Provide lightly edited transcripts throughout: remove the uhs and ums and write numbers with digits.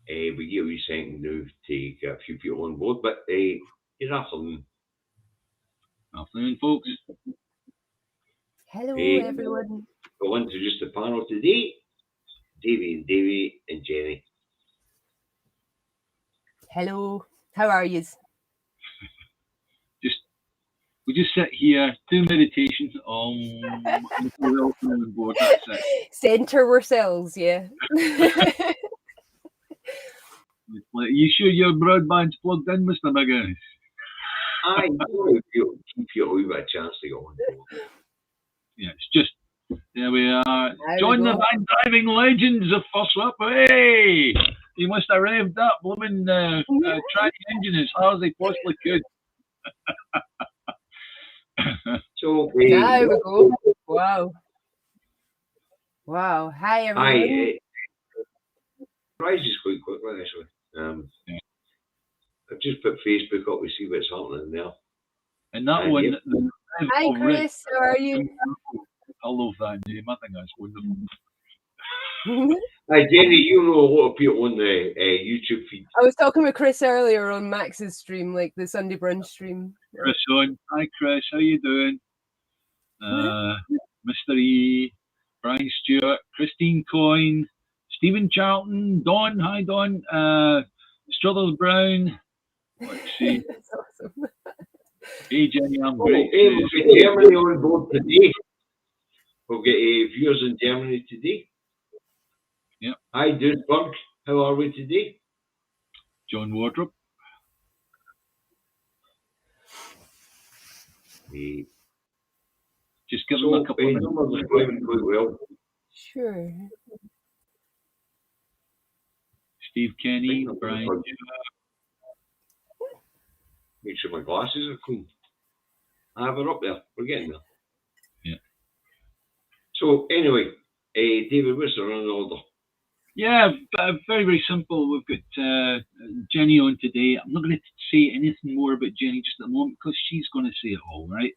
We get a wee second now to get a few people on board, but good afternoon. Afternoon, folks. Hello, Uh, everyone. I'll introduce the panel today, Davey and Jenny. Hello. How are you? We just sit here, do meditations on board. That's it. Center ourselves, yeah. You sure your broadband's plugged in, Mr. McGinnis? I know keep you a wee bit of chance to go on board. Yeah, it's just there we are. There Join we the go. van driving legends of First Up. Hey, you must have revved up, blooming track engine as hard as they possibly could. So There we go. Wow. Wow. Hi, everyone. rises quite quickly actually. Yeah. I've just put Facebook up to see what's happening there. And that And one, yep. Hi, Chris. How are you? I love that name. I think that's wonderful. Hi Jenny, you know a lot of people on the YouTube feed. I was talking with Chris earlier on Max's stream, like the Sunday brunch stream. Chris on. Hi, Chris. How you doing? Mr. E, Brian Stewart, Christine Coyne, Stephen Charlton, Don. Hi, Don. Struthers Brown. Let's see. That's awesome. Hey, Jenny, I'm Oh, great. we've got Germany on board today. We'll get viewers in Germany today. Yep. Hi, Duisburg. How are we today? John Wardrop. Just give them a couple of minutes. Numbers are going quite well. Sure. Steve Kenny, Brian. Make sure my glasses are clean. I have it up there. We're getting there. Yeah. So anyway, David, what's the running order? Yeah, very, very simple. We've got Jenny on today. I'm not going to say anything more about Jenny just at the moment because she's going to say it all, right?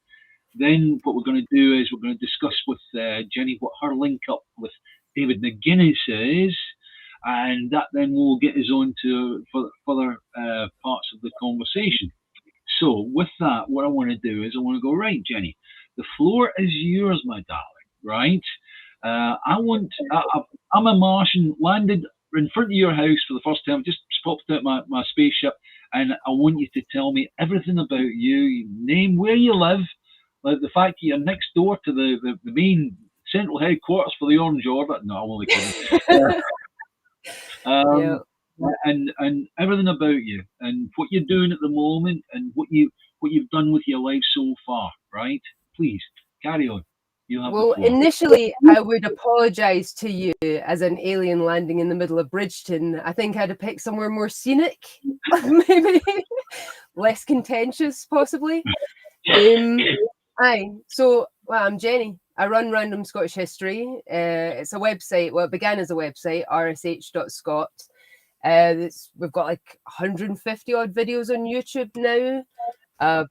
Then what we're going to do is we're going to discuss with Jenny what her link up with David McGuinness is, and that then will get us on to further parts of the conversation. So with that, what I want to do is I want to go, right, Jenny, the floor is yours, my darling, right? I'm a Martian, landed in front of your house for the first time, just popped out my spaceship, and I want you to tell me everything about you, name where you live, like the fact that you're next door to the main central headquarters for the Orange Order. No, I'm only kidding. Yeah. And everything about you and what you're doing at the moment and what you've done with your life so far, right? Please carry on. You have Well, the floor. initially, I would apologise to you as an alien landing in the middle of Bridgeton. I think I'd have picked somewhere more scenic, maybe less contentious, possibly. So I'm Jenny. I run Random Scottish History. It's a website. Well, it began as a website, rsh.scot. We've got like 150 odd videos on YouTube now.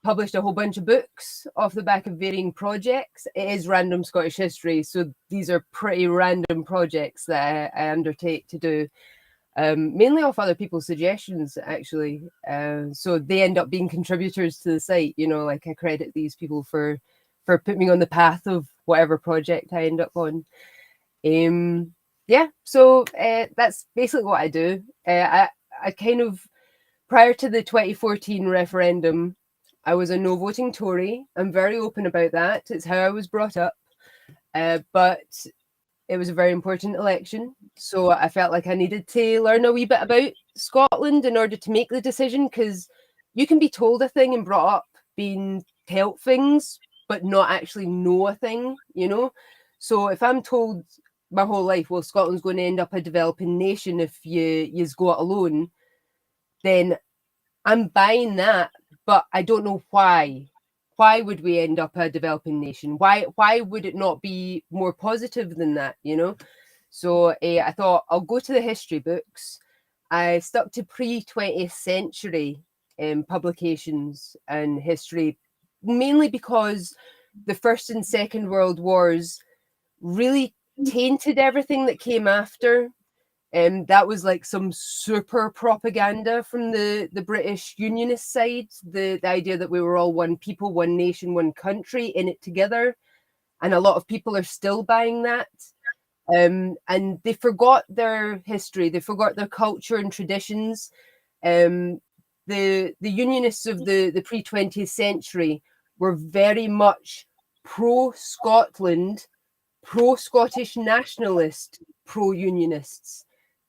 Published a whole bunch of books off the back of varying projects. It is Random Scottish History, so these are pretty random projects that I undertake to do, mainly off other people's suggestions, actually. So they end up being contributors to the site, you know, like I credit these people for putting me on the path of whatever project I end up on. So that's basically what I do. I kind of, prior to the 2014 referendum, I was a no voting Tory. I'm very open about that. It's how I was brought up. But it was a very important election. So I felt like I needed to learn a wee bit about Scotland in order to make the decision, because you can be told a thing and brought up being taught things, but not actually know a thing, you know? So if I'm told my whole life, well, Scotland's going to end up a developing nation if you go it alone, then I'm buying that, but I don't know why. Why would we end up a developing nation? Why would it not be more positive than that, you know? So I thought I'll go to the history books. I stuck to pre-20th century publications and history, mainly because the First and Second World Wars really tainted everything that came after. That was like some super propaganda from the British Unionist side, the idea that we were all one people, one nation, one country, in it together. And a lot of people are still buying that. And they forgot their history, they forgot their culture and traditions. The Unionists of the pre-20th century were very much pro-Scotland, pro-Scottish nationalist, pro-Unionists.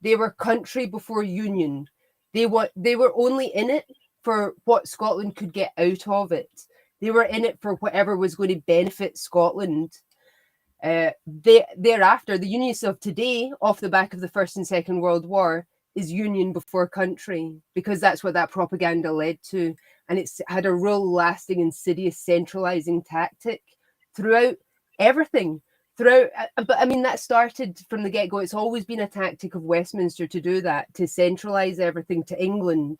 They were country before union. They were only in it for what Scotland could get out of it. They were in it for whatever was going to benefit Scotland. Thereafter, the Unionists of today, off the back of the First and Second World War, is union before country, because that's what that propaganda led to. And it's had a real lasting, insidious, centralizing tactic throughout everything. But I mean, that started from the get-go. It's always been a tactic of Westminster to do that, to centralize everything to England,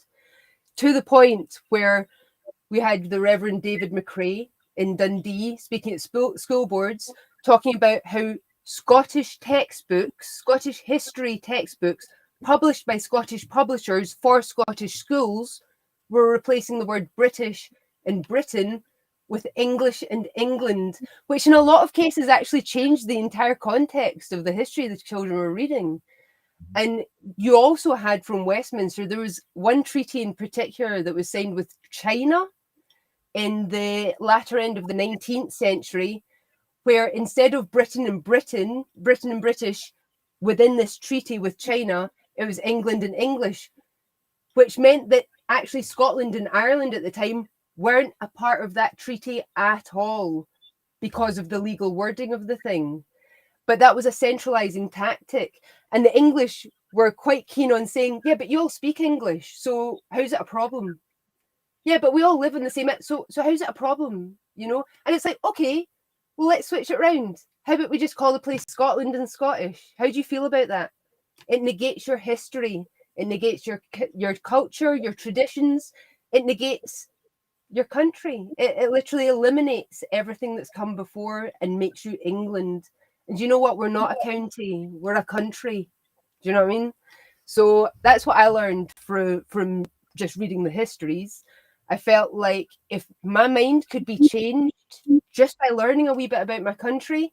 to the point where we had the Reverend David McRae in Dundee speaking at school boards, talking about how Scottish textbooks, Scottish history textbooks published by Scottish publishers for Scottish schools were replacing the word British and Britain with English and England, which in a lot of cases actually changed the entire context of the history the children were reading. And you also had from Westminster, there was one treaty in particular that was signed with China in the latter end of the 19th century, where instead of Britain and British within this treaty with China, it was England and English, which meant that actually Scotland and Ireland at the time weren't a part of that treaty at all because of the legal wording of the thing. But that was a centralizing tactic. And the English were quite keen on saying, yeah, but you all speak English, so how's it a problem? Yeah, but we all live in the same... So how's it a problem, you know? And it's like, okay, well, let's switch it round. How about we just call the place Scotland and Scottish? How do you feel about that? It negates your history. It negates your culture, your traditions. It negates your country. It literally eliminates everything that's come before and makes you England. And do you know what? We're not a county. We're a country. Do you know what I mean? So that's what I learned from just reading the histories. I felt like if my mind could be changed just by learning a wee bit about my country,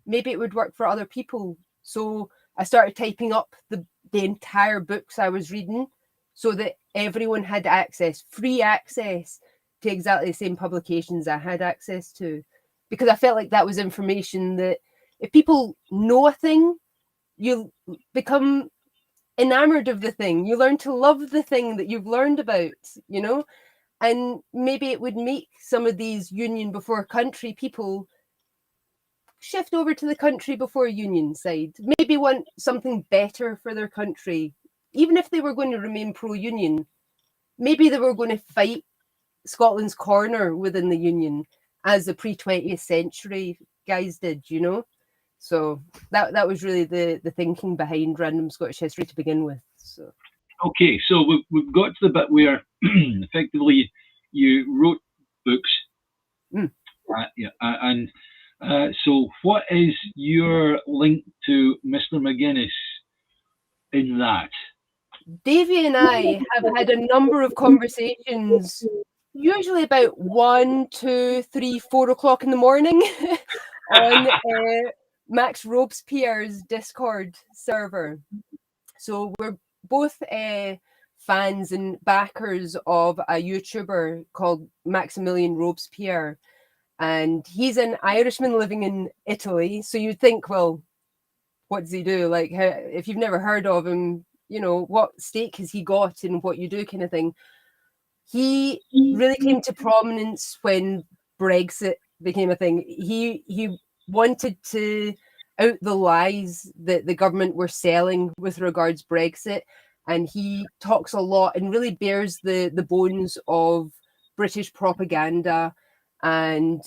maybe it would work for other people. So I started typing up the entire books I was reading so that everyone had access, free access to exactly the same publications I had access to. Because I felt like that was information that if people know a thing, you become enamored of the thing. You learn to love the thing that you've learned about, you know? And maybe it would make some of these union before country people shift over to the country before union side. Maybe want something better for their country. Even if they were going to remain pro-union, maybe they were going to fight Scotland's corner within the union as the pre-20th century guys did, you know? So that was really the thinking behind Random Scottish History to begin with. So. Okay, so we've got to the bit where effectively you wrote books. So what is your link to Mr. McGuinness in that? Davey and I have had a number of conversations, usually about 1, 2, 3, 4 o'clock in the morning on Max Robespierre's Discord server. So we're both fans and backers of a YouTuber called Maximilian Robespierre. And he's an Irishman living in Italy. So you'd think, well, what does he do? Like, if you've never heard of him, you know, what stake has he got in what you do kind of thing. He really came to prominence when Brexit became a thing. He wanted to out the lies that the government were selling with regards Brexit. And he talks a lot and really bears the bones of British propaganda and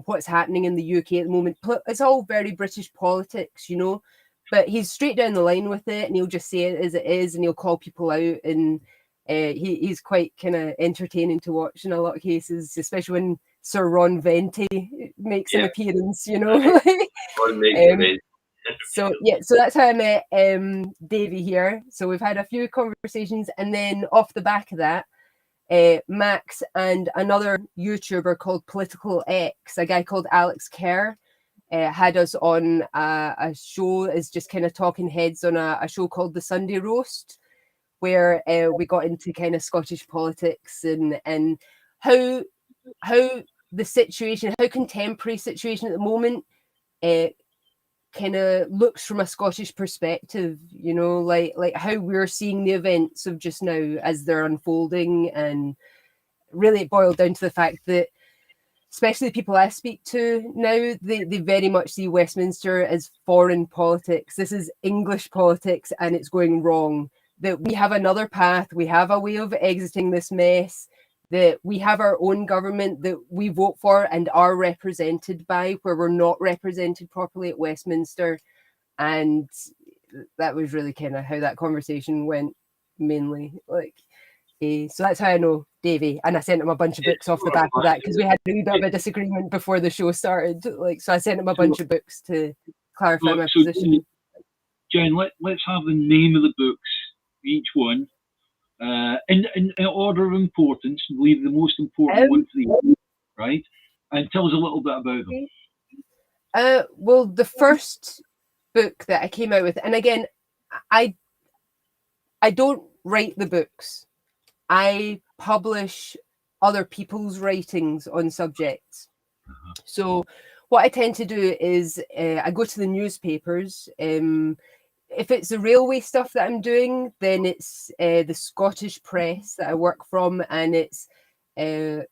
what's happening in the UK at the moment. It's all very British politics, you know, but he's straight down the line with it and he'll just say it as it is and he'll call people out. And he's quite kind of entertaining to watch in a lot of cases, especially when Sir Ron Venti makes an appearance, you know. So yeah, so that's how I met Davey here. So we've had a few conversations, and then off the back of that, Max and another YouTuber called Political X, a guy called Alex Kerr, had us on a show as just kind of talking heads on a show called The Sunday Roast, where we got into kind of Scottish politics and how the situation, how contemporary situation at the moment kind of looks from a Scottish perspective, you know, like how we're seeing the events of just now as they're unfolding. And really it boiled down to the fact that especially the people I speak to now, they very much see Westminster as foreign politics. This is English politics and it's going wrong. That we have another path, we have a way of exiting this mess, that we have our own government that we vote for and are represented by, where we're not represented properly at Westminster. And that was really kind of how that conversation went, mainly. Like, so that's how I know Davey, and I sent him a bunch of books off the back of that because we had a wee bit of a disagreement before the show started. Like, so I sent him a bunch of books to clarify my position. Jen, let's have the name of the books, each one, in order of importance. Leave the most important one for the end, right? And tell us a little bit about them. Well, the first book that I came out with, and again, I don't write the books. I publish other people's writings on subjects. So what I tend to do is I go to the newspapers. If it's the railway stuff that I'm doing, then it's the Scottish Press that I work from, and it's it's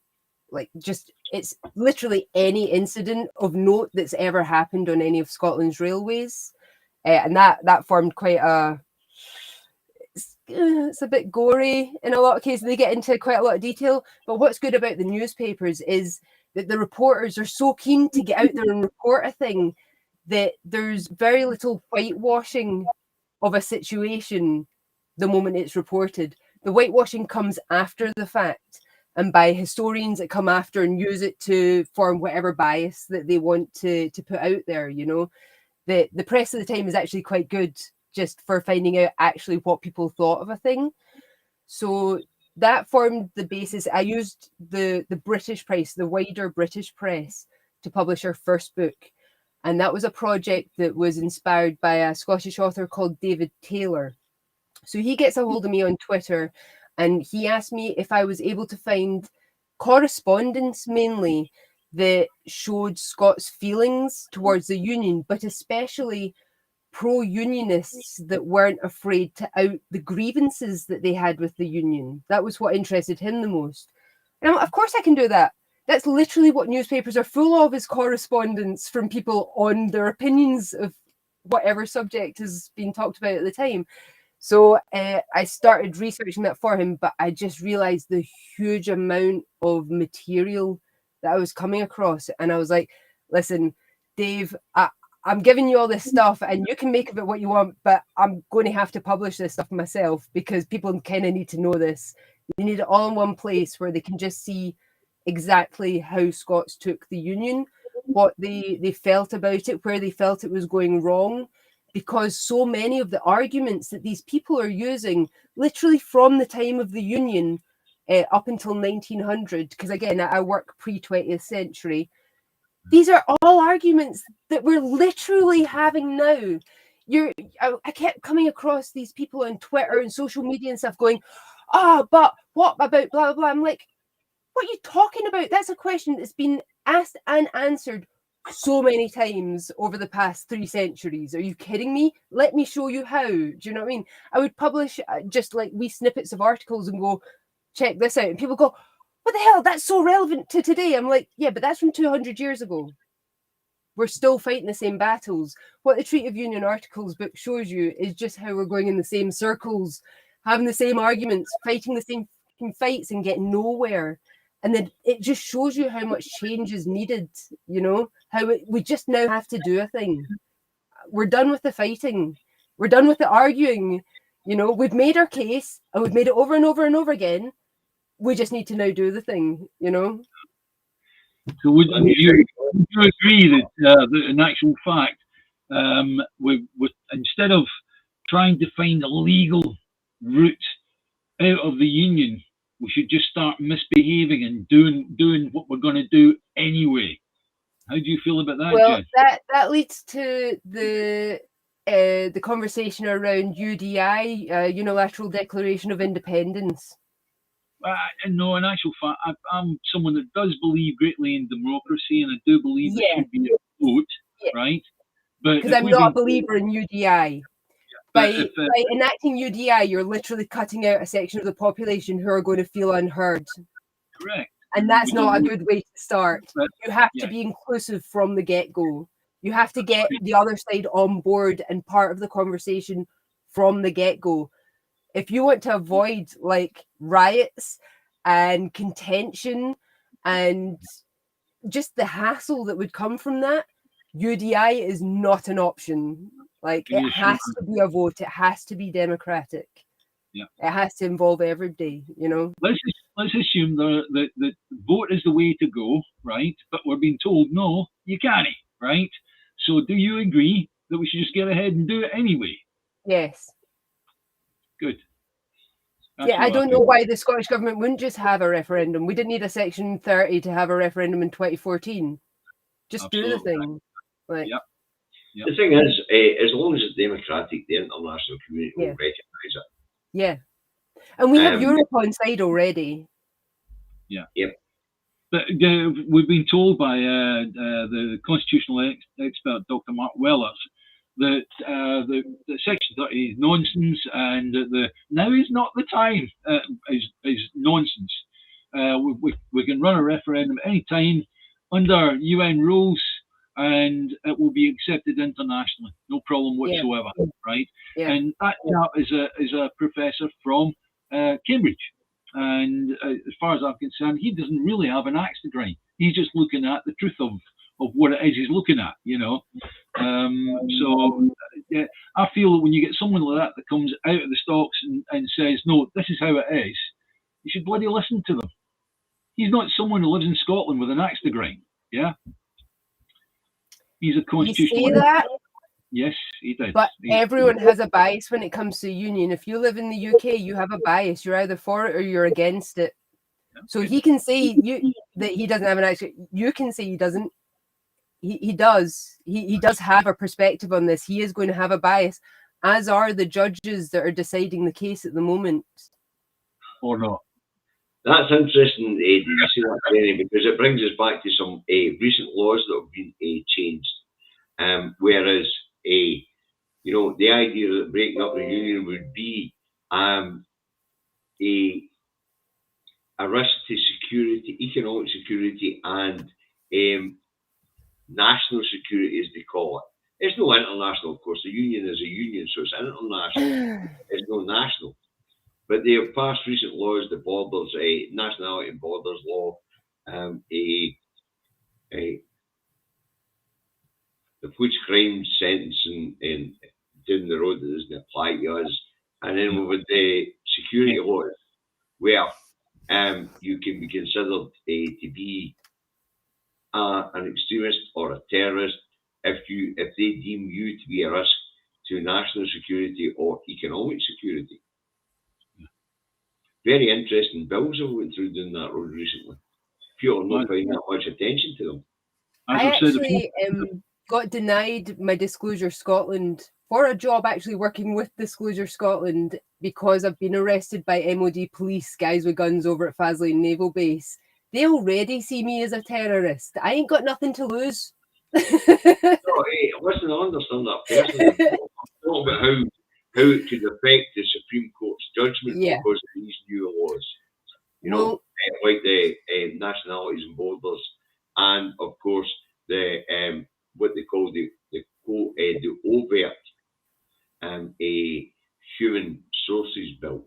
literally any incident of note that's ever happened on any of Scotland's railways, and that formed quite a. It's a bit gory in a lot of cases. They get into quite a lot of detail, but what's good about the newspapers is that the reporters are so keen to get out there and report a thing that there's very little whitewashing of a situation the moment it's reported. The whitewashing comes after the fact, and by historians that come after and use it to form whatever bias that they want to put out there. You know, the press of the time is actually quite good just for finding out actually what people thought of a thing. So that formed the basis. I used the British press, the wider British press, to publish our first book. And that was a project that was inspired by a Scottish author called David Taylor. So he gets a hold of me on Twitter and he asked me if I was able to find correspondence mainly that showed Scots' feelings towards the Union, but especially pro-unionists that weren't afraid to out the grievances that they had with the Union. That was what interested him the most. And of course I can do that. That's literally what newspapers are full of, is correspondence from people on their opinions of whatever subject is being talked about at the time. So I started researching that for him, but I just realized the huge amount of material that I was coming across. And I was like, listen, Dave, I'm giving you all this stuff and you can make of it what you want, but I'm going to have to publish this stuff myself because people kind of need to know this. They need it all in one place where they can just see exactly how Scots took the Union, what they felt about it, where they felt it was going wrong, because so many of the arguments that these people are using literally from the time of the Union up until 1900, because again, I work pre-20th century, these are all arguments that we're literally having now. I kept coming across these people on Twitter and social media and stuff going, but what about blah, blah, blah. I'm like, what are you talking about? That's a question that's been asked and answered so many times over the past 3 centuries. Are you kidding me? Let me show you how. Do you know what I mean? I would publish just like wee snippets of articles and go, check this out. And people go, what the hell? That's so relevant to today. I'm like, yeah, but that's from 200 years ago. We're still fighting the same battles. What the Treaty of Union Articles book shows you is just how we're going in the same circles, having the same arguments, fighting the same fights and getting nowhere. And then it just shows you how much change is needed, you know, we just now have to do a thing. We're done with the fighting. We're done with the arguing. You know, we've made our case and we've made it over and over and over again. We just need to now do the thing, you know. So would you agree that in actual fact, Instead of trying to find a legal route out of the union, we should just start misbehaving and doing what we're going to do anyway. How do you feel about that, Well, Jen? that leads to the conversation around UDI, Unilateral Declaration of Independence. No, in actual fact, I'm someone that does believe greatly in democracy, and I do believe there should be a vote, right? But Because I'm not a believer in UDI. By enacting UDI, you're literally cutting out a section of the population who are going to feel unheard. Correct. And that's not a good way to start. You have to be inclusive from the get-go. You have to get the other side on board and part of the conversation from the get-go. If you want to avoid like riots and contention and just the hassle that would come from that, UDI is not an option. Like, it has to be a vote. It has to be democratic. Yeah. It has to involve everybody, you know. Let's assume that the vote is the way to go, right? But we're being told, no, you can't, right? So do you agree that we should just get ahead and do it anyway? Yes. Good. I don't know why the Scottish Government wouldn't just have a referendum. We didn't need a Section 30 to have a referendum in 2014. Just do the thing. Like, The thing is, as long as it's democratic, the international community will recognise it. Yeah. And we have Europe on side already. Yeah. Yep. But we've been told by the constitutional expert, Dr. Mark Wellers, that the Section 30 is nonsense, and that now is not the time is nonsense. We can run a referendum any time under UN rules, and it will be accepted internationally, no problem whatsoever, right? Yeah. And that chap is a professor from Cambridge, and as far as I'm concerned, he doesn't really have an axe to grind. He's just looking at the truth of what it is he's looking at, you know. I feel that when you get someone like that comes out of the stocks and says, no, this is how it is, you should bloody listen to them. He's not someone who lives in Scotland with an axe to grind, yeah? He's a constitutional... You say that? Yes, he did. But everyone has a bias when it comes to union. If you live in the UK, you have a bias. You're either for it or you're against it. So he can say that he doesn't have an axe. You can say he doesn't. He does. He does have a perspective on this. He is going to have a bias, as are the judges that are deciding the case at the moment. Or not. That's interesting, Did you see that, Jenny? Because it brings us back to some recent laws that have been changed. Whereas, the idea that breaking up the union would be a risk to security, economic security, and national security, as they call it. It's no international, of course. The union is a union, so it's international. It's no national. But they have passed recent laws, the borders, nationality and borders law, the police crime sentencing down the road that doesn't apply to us. And then with the security laws, where you can be considered to be an extremist or a terrorist if they deem you to be a risk to national security or economic security. Very interesting bills have went through down that road recently. People are not paying that much attention to them. I actually got denied my Disclosure Scotland for a job actually working with Disclosure Scotland because I've been arrested by MOD police, guys with guns over at Faslane Naval Base. They already see me as a terrorist. I ain't got nothing to lose. No, listen, I understand that personally. Talk about how it could affect the Supreme Court's judgment because of these new laws. Like the nationalities and borders, and of course the what they call the overt a human sources bill.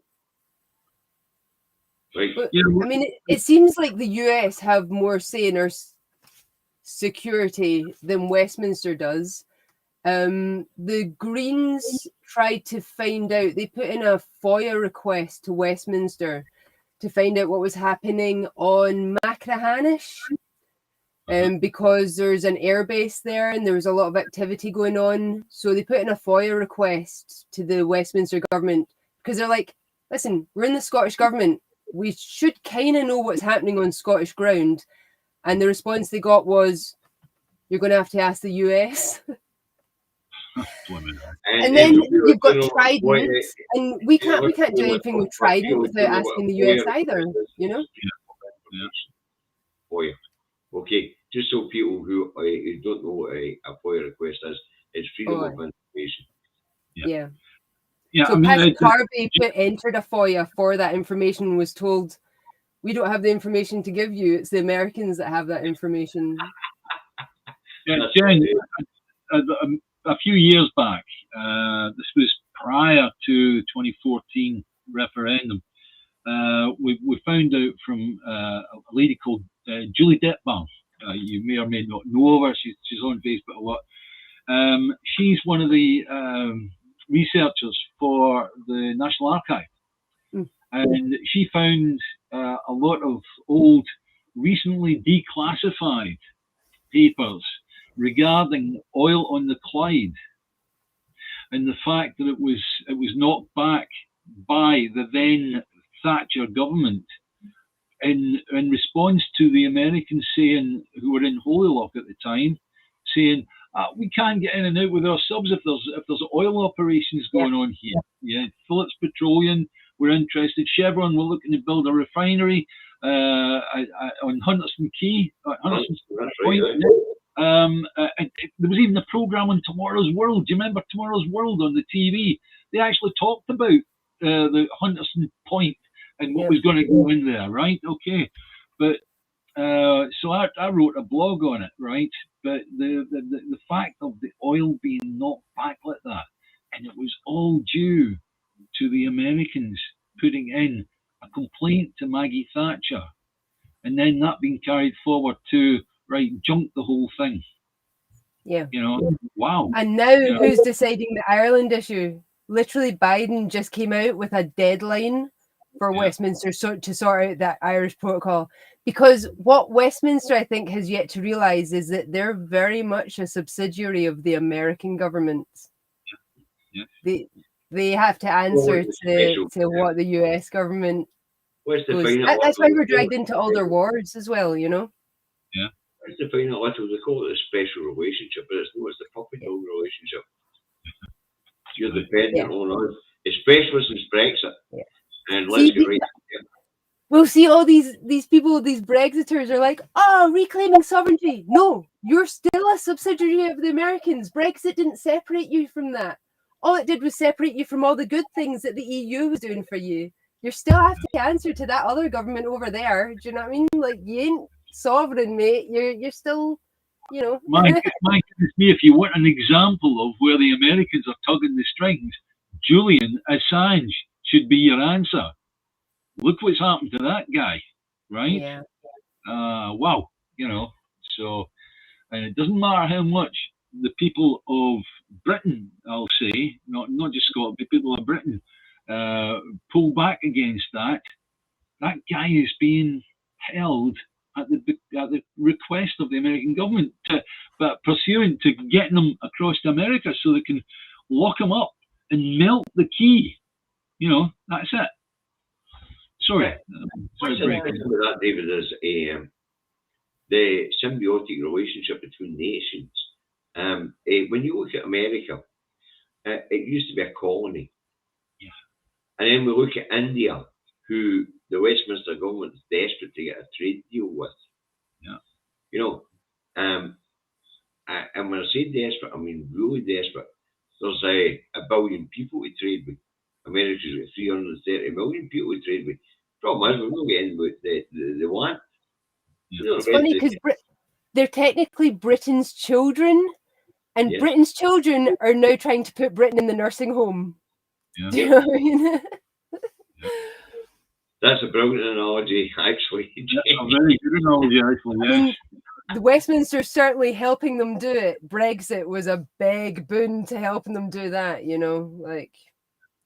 Right. But, I mean, it seems like the US have more say in our security than Westminster does. The Greens tried to find out, they put in a FOIA request to Westminster to find out what was happening on Machrihanish. because there's an airbase there and there was a lot of activity going on. So they put in a FOIA request to the Westminster government because they're like, listen, we're in the Scottish government. We should kind of know what's happening on Scottish ground. And the response they got was, you're going to have to ask the US. And then you've got Trident, and we can't do anything with Trident without asking the US either, you know? FOIA. Okay, just so people who don't know what a FOIA request is, it's freedom of information. Yeah. So Patrick Harvey entered a FOIA for that information, was told, we don't have the information to give you. It's the Americans that have that information. Yeah, Jen, a few years back, this was prior to 2014 referendum, we found out from a lady called Julie Detbaum. You may or may not know of her. She's on Facebook a lot. She's one of the researchers for the National Archive. And she found a lot of old, recently declassified papers regarding oil on the Clyde, and the fact that it was knocked back by the then Thatcher government in response to the Americans saying, who were in Holylock at the time, saying, we can't get in and out with our subs if there's oil operations going on here. Yeah, Phillips Petroleum, we're interested. Chevron, we're looking to build a refinery on Hunterston Quay, Hunterston Point. There was even a program on Tomorrow's World. Do you remember Tomorrow's World on the TV? They actually talked about the Hunterston Point and what was going to go in there, right? Okay, but so I wrote a blog on it, right? But the fact of the oil being knocked back like that, and it was all due to the Americans putting in a complaint to Maggie Thatcher, and then that being carried forward to junk the whole thing. Yeah. You know, wow. And now who's deciding the Ireland issue? Literally, Biden just came out with a deadline for Westminster to sort out that Irish protocol. Because what Westminster, I think, has yet to realise is that they're very much a subsidiary of the American government. Yeah. They have to answer to what the US government goes. That's why we're dragged into all their wars as well, you know? Yeah. It's the final little, they call it a special relationship, but it's the puppy dog relationship. You're dependent on us, especially since Brexit. Yeah. And let's get right to it. We'll see all these people, these Brexiters are like, reclaiming sovereignty. No, you're still a subsidiary of the Americans. Brexit didn't separate you from that. All it did was separate you from all the good things that the EU was doing for you. You still have to answer to that other government over there. Do you know what I mean? Like, you ain't sovereign, mate. You're still, you know. My goodness me, if you want an example of where the Americans are tugging the strings, Julian Assange should be your answer. Look what's happened to that guy, right? Yeah. Wow, you know. So, and it doesn't matter how much the people of Britain, I'll say, not just Scotland, but people of Britain, pull back against that. That guy is being held at the request of the American government, but pursuant to getting them across to America so they can lock him up and melt the key. You know, that's it. Sorry. What's interesting with that, David, is the symbiotic relationship between nations. When you look at America, it used to be a colony. Yeah. And then we look at India, who the Westminster government is desperate to get a trade deal with. Yeah. You know, and when I say desperate, I mean really desperate. There's a billion people to trade with. America's got 330 million people to trade with. Problem is, we're not getting with the land. Yeah. It's funny because they're technically Britain's children, and Britain's children are now trying to put Britain in the nursing home. Yeah. Do you know what I mean? That's a brilliant analogy, actually. That's a very good analogy, actually. Yeah. I mean, the Westminster's certainly helping them do it. Brexit was a big boon to helping them do that. You know, like.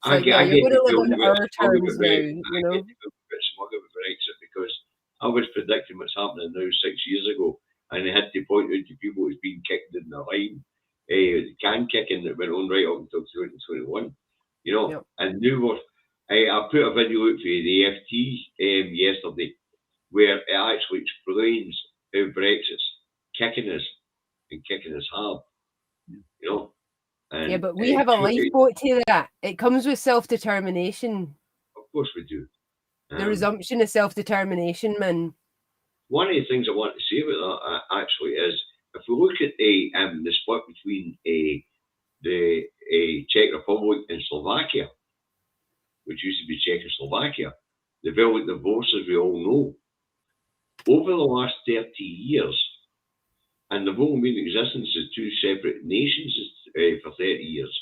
So, you're going to live on our terms now, you know. I get a bit smug about Brexit because I was predicting what's happening now 6 years ago, and they had to point out to people who's been kicked in the line, the can kicking that went on right up until 2021, you know. Yep. And now I put a video out for the FT yesterday where it actually explains how Brexit's kicking us and kicking us hard, you know. And, yeah, but we have a lifeboat to that. It comes with self-determination. Of course we do. The resumption of self-determination, man. One of the things I want to say about that actually is, if we look at the split between the Czech Republic and Slovakia, which used to be Czechoslovakia, the violent divorce, as we all know, over the last 30 years, and they've only been in existence as two separate nations for 30 years,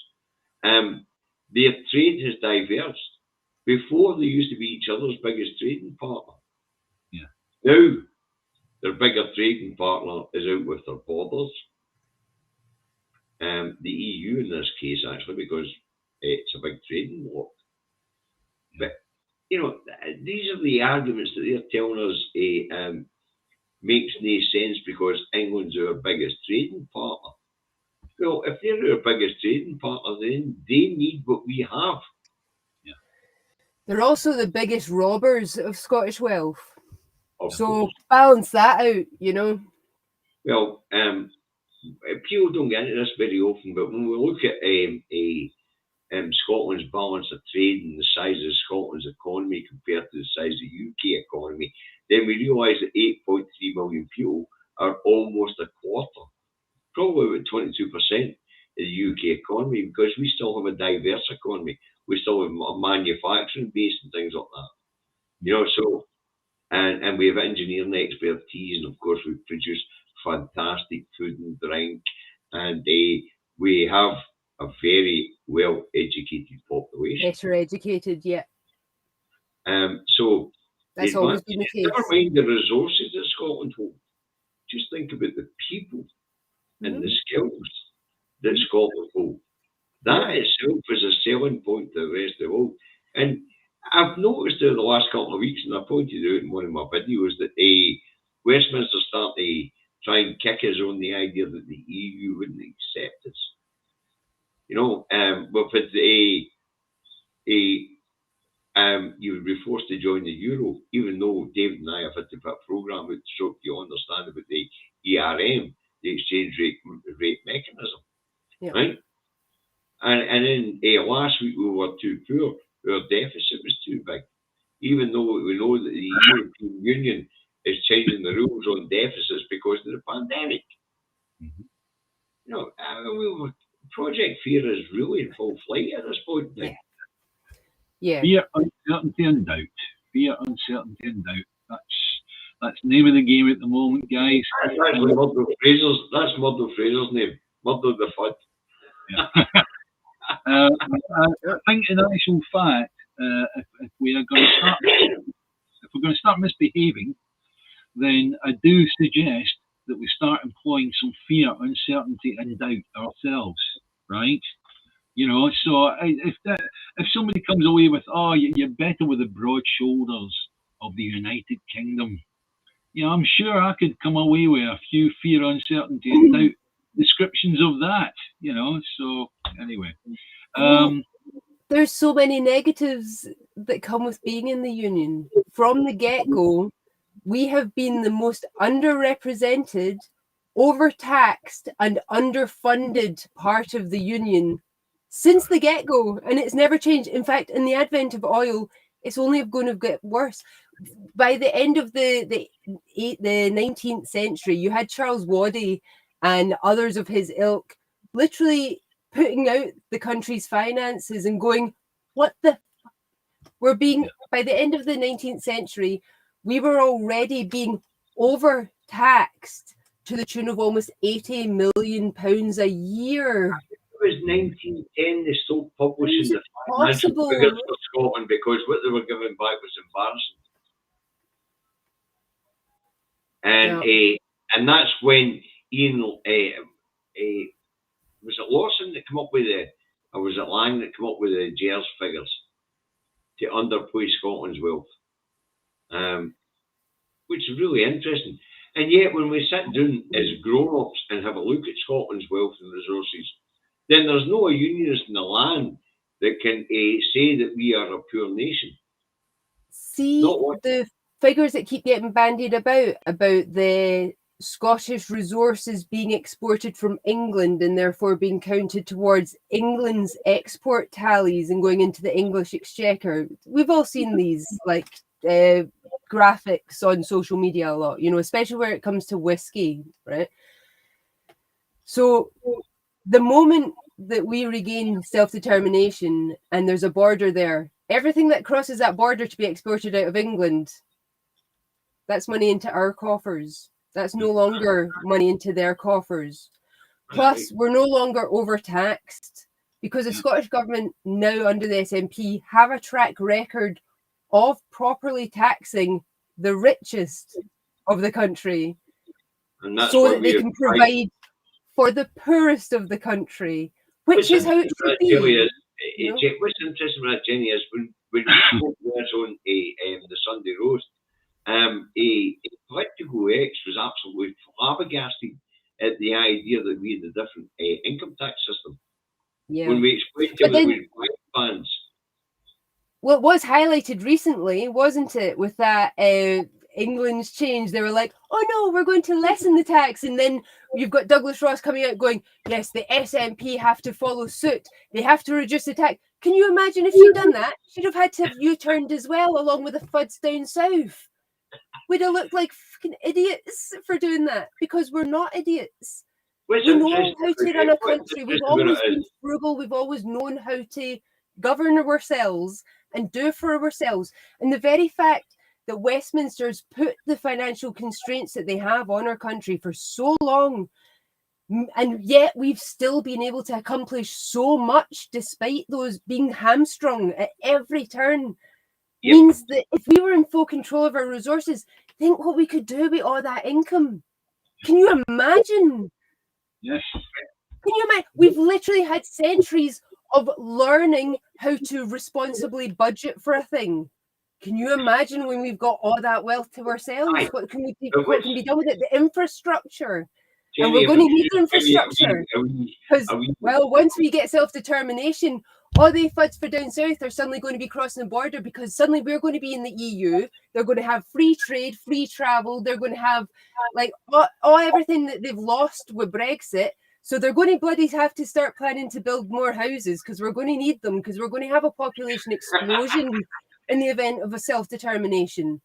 their trade has diverged. Before, they used to be each other's biggest trading partner. Yeah. Now, their bigger trading partner is out with their borders. The EU in this case, actually, because it's a big trading bloc. But, you know, these are the arguments that they're telling us makes no sense because England's our biggest trading partner. Well, if they're our biggest trading partner, then they need what we have. Yeah. They're also the biggest robbers of Scottish wealth. Of so course. Balance that out, you know. Well, people don't get into this very often, but when we look at Scotland's balance of trade and the size of Scotland's economy compared to the size of the UK economy, then we realise that 8.3 million people are almost a quarter, probably about 22% of the UK economy, because we still have a diverse economy. We still have a manufacturing base and things like that. You know, so, and we have engineering expertise, and of course we produce fantastic food and drink, and we have a very well-educated population. Better educated, yeah. So that's always been the case. Never mind the resources that Scotland holds. Just think about the people and the skills that Scotland holds. That itself is a selling point to the rest of the world. And I've noticed in the last couple of weeks, and I pointed out in one of my videos, that Westminster starting to try and kick us on the idea that the EU wouldn't accept us. You know, but with you would be forced to join the euro, even though David and I have had to put a programme out to show you understand about the ERM, the exchange rate mechanism, right? And then last week we were too poor. Our deficit was too big. Even though we know that the European Union is changing the rules on deficits because of the pandemic. Mm-hmm. You know, Project Fear is really in full flight at this point in time. Yeah. Fear, uncertainty and doubt. Fear, uncertainty and doubt. That's the name of the game at the moment, guys. That's actually Murdo Fraser's. That's Murdo Fraser's name. Murdo the Fud. Yeah. I think in actual fact, if we are going to start, if we're going to start misbehaving, then I do suggest that we start employing some fear, uncertainty, and doubt ourselves, right? You know, so if somebody comes away with, oh, you're better with the broad shoulders of the United Kingdom, you know, I'm sure I could come away with a few fear, uncertainty, and doubt descriptions of that, you know. So anyway, there's so many negatives that come with being in the union. From the get-go, we have been the most underrepresented, overtaxed, and underfunded part of the union since the get-go, and it's never changed. In fact, in the advent of oil, it's only going to get worse. By the end of the 19th century, you had Charles Waddy and others of his ilk literally putting out the country's finances and going, what the? We're being, by the end of the 19th century, we were already being overtaxed to the tune of almost £80 million a year. It was 1910 they stopped publishing the financial figures for Scotland because what they were giving back was embarrassing. And that's when Ian, was it Lawson that came up with or was it Lang that came up with the Gers figures to underplay Scotland's wealth, which is really interesting. And yet, when we sit down as grown-ups and have a look at Scotland's wealth and resources, then there's no a unionist in the land that can say that we are a poor nation. See the figures that keep getting bandied about the Scottish resources being exported from England and therefore being counted towards England's export tallies and going into the English exchequer. We've all seen these graphics on social media a lot, especially where it comes to whiskey, right? So the moment that we regain self-determination and there's a border there, everything that crosses that border to be exported out of England, that's money into our coffers. That's no longer money into their coffers. Plus, we're no longer overtaxed because the Scottish Government now under the SNP have a track record of properly taxing the richest of the country so that they can provide for the poorest of the country, which is how it should be. What's interesting about Jenny is when we spoke this on the Sunday roast, Political X was absolutely flabbergasted at the idea that we had a different income tax system. Yeah. When we explained to them that we were fans. Well, it was highlighted recently, wasn't it, with that England's change? They were like, oh no, we're going to lessen the tax. And then you've got Douglas Ross coming out going, yes, the SNP have to follow suit. They have to reduce the tax. Can you imagine if she'd done that? She'd have had to have U-turned as well, along with the fuds down south. We'd have looked like fucking idiots for doing that because we're not idiots. We know how to run a country. We've always been frugal. We've always known how to govern ourselves and do for ourselves. And the very fact that Westminster's put the financial constraints that they have on our country for so long, and yet we've still been able to accomplish so much despite those being hamstrung at every turn, means that if we were in full control of our resources, think what we could do with all that income. Can you imagine? Yes. Can you imagine? We've literally had centuries of learning how to responsibly budget for a thing. Can you imagine when we've got all that wealth to ourselves? What can be done with it? The infrastructure. And we're going to need infrastructure. Because, well, once we get self-determination, all the fuds for down south are suddenly going to be crossing the border because suddenly we're going to be in the EU. They're going to have free trade, free travel. They're going to have like everything that they've lost with Brexit. So they're going to bloody have to start planning to build more houses because we're going to need them because we're going to have a population explosion in the event of a self-determination.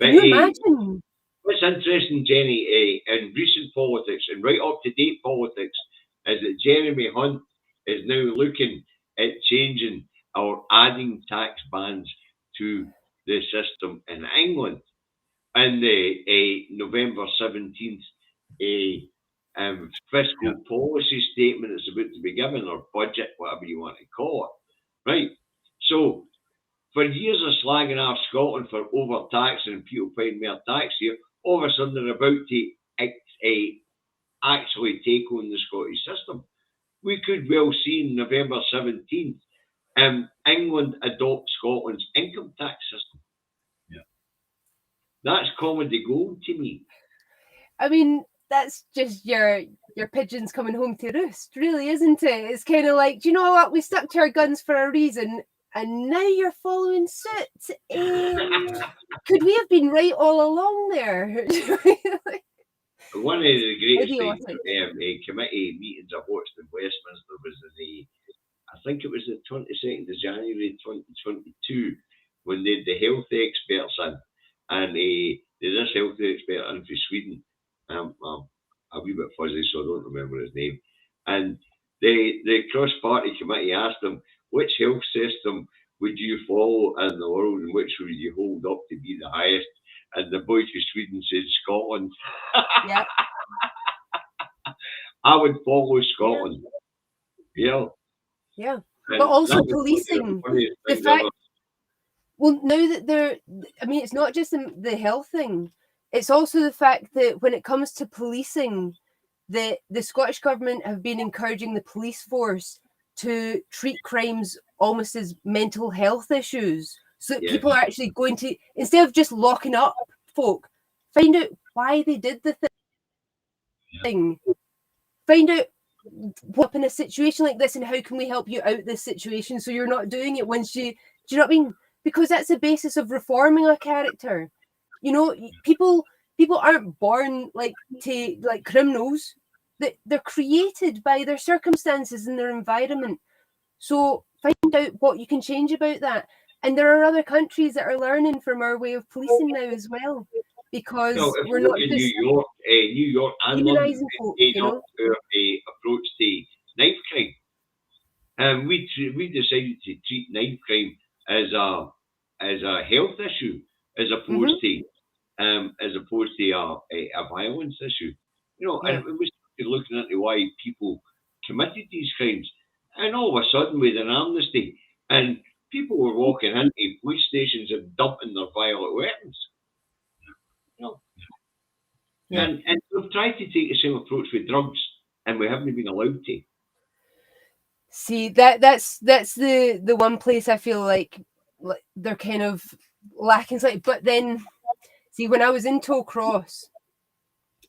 Can you imagine? What's interesting, Jenny, in recent politics and right up to date politics is that Jeremy Hunt is now looking at changing or adding tax bands to the system in England. And the November 17th fiscal policy statement is about to be given, or budget, whatever you want to call it. Right? So, for years of slagging off Scotland for overtaxing and people paying more tax here, all of a sudden they're about to actually take on the Scottish system. We could well see on November 17th England adopt Scotland's income tax system. Yeah. That's comedy gold to me. I mean, that's just your pigeons coming home to roost, really, isn't it? It's kind of like, do you know what? We stuck to our guns for a reason, and now you're following suit. Could we have been right all along there? One of the greatest committee meetings I watched in Westminster was I think it was the 22nd of January 2022, when they had the health experts in, and there's this health expert in for Sweden. I'm a wee bit fuzzy, so I don't remember his name. And the cross-party committee asked him, which health system would you follow in the world, and which would you hold up to be the highest? And the boy to Sweden said Scotland. Yeah. I would follow Scotland. Yeah. Yeah. But also policing. The fact, well, now that it's not just the health thing. It's also the fact that when it comes to policing, the Scottish Government have been encouraging the police force to treat crimes almost as mental health issues. So that people are actually going to, instead of just locking up folk, find out why they did the thing. Find out what in a situation like this and how can we help you out this situation so you're not doing it once you, do you know what I mean? Because that's the basis of reforming a character. You know, people aren't born like criminals. They're created by their circumstances and their environment. So find out what you can change about that. And there are other countries that are learning from our way of policing now as well, because we're not just New York and London, folk, you know, approach to knife crime. We decided to treat knife crime as a health issue, as opposed to a violence issue. You know, and we started looking into why people committed these crimes, and all of a sudden with an amnesty, and people were walking into police stations and dumping their violent weapons. You know. And we've tried to take the same approach with drugs, and we haven't been allowed to. See, that's the one place I feel like they're kind of lacking slightly. But then, see, when I was in Tollcross,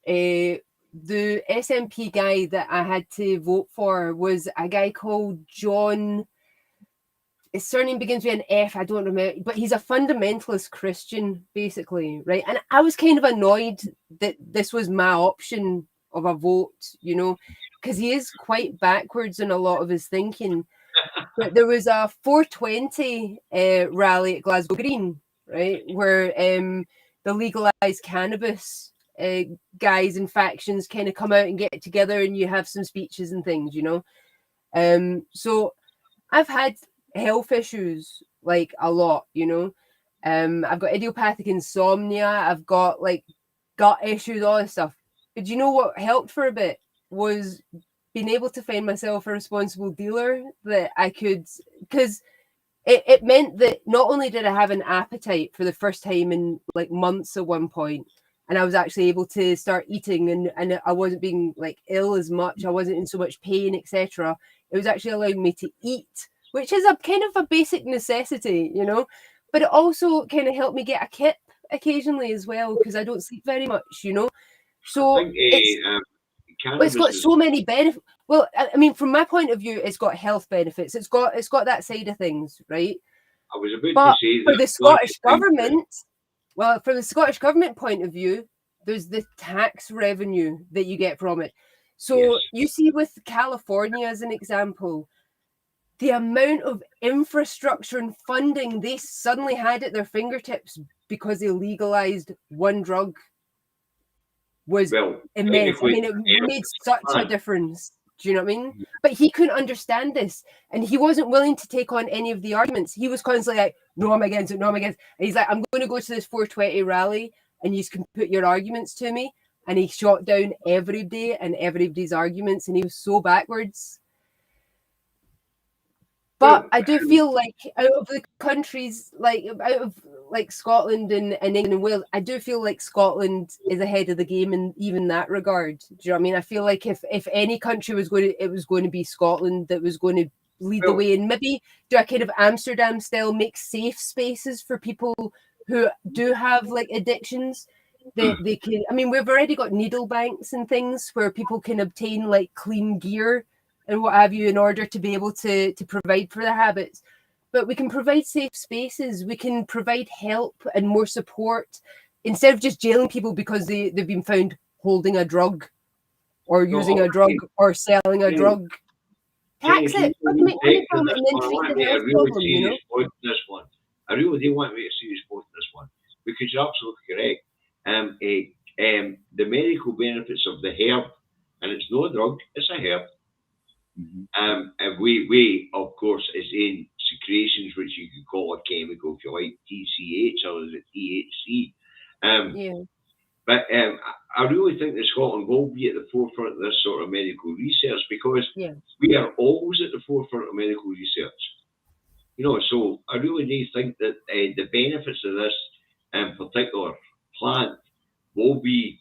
the SNP guy that I had to vote for was a guy called John. His surname begins with an F, I don't remember, but he's a fundamentalist Christian, basically, right? And I was kind of annoyed that this was my option of a vote, you know, because he is quite backwards in a lot of his thinking. But there was a 420 rally at Glasgow Green, right, where the legalized cannabis guys and factions kind of come out and get together and you have some speeches and things, you know. So I've had health issues like a lot, you know. I've got idiopathic insomnia, I've got like gut issues, all this stuff. But you know what helped for a bit was being able to find myself a responsible dealer that I could, because it meant that not only did I have an appetite for the first time in like months at one point, and I was actually able to start eating, and I wasn't being like ill as much, I wasn't in so much pain, etc. It was actually allowing me to eat, which is a kind of a basic necessity, you know, but it also kind of helped me get a kip occasionally as well, because I don't sleep very much, you know. So it's got so many benefits. Well, I mean, from my point of view, it's got health benefits. It's got that side of things, right? I was about to say for the Scottish government, well, from the Scottish government point of view, there's the tax revenue that you get from it. So you see with California as an example, the amount of infrastructure and funding they suddenly had at their fingertips because they legalized one drug was immense. I mean, it made such a difference. Do you know what I mean? But he couldn't understand this, and he wasn't willing to take on any of the arguments. He was constantly like, no, I'm against it, no, I'm against it. And he's like, I'm going to go to this 420 rally, and you can put your arguments to me. And he shot down everybody and everybody's arguments, and he was so backwards. But I do feel like out of the countries, out of Scotland and England and Wales, I do feel like Scotland is ahead of the game in even that regard. Do you know what I mean? I feel like if any country was it was going to be Scotland that was going to lead the way, and maybe do a kind of Amsterdam style, make safe spaces for people who do have like addictions. They can. I mean, we've already got needle banks and things where people can obtain like clean gear and what have you in order to be able to provide for their habits. But we can provide safe spaces. We can provide help and more support instead of just jailing people because they've been found holding a drug or using a drug or selling a drug. Tax it. Make money from it and then treat the health problem, you know? I really do want to make a serious point on this one because you're absolutely correct. The medical benefits of the herb, and it's no drug, it's a herb. And we of course is in secretions which you could call a chemical if you like, TCH or is it THC. But I really think that Scotland will be at the forefront of this sort of medical research because we are always at the forefront of medical research. You know, so I really do think that the benefits of this particular plant will be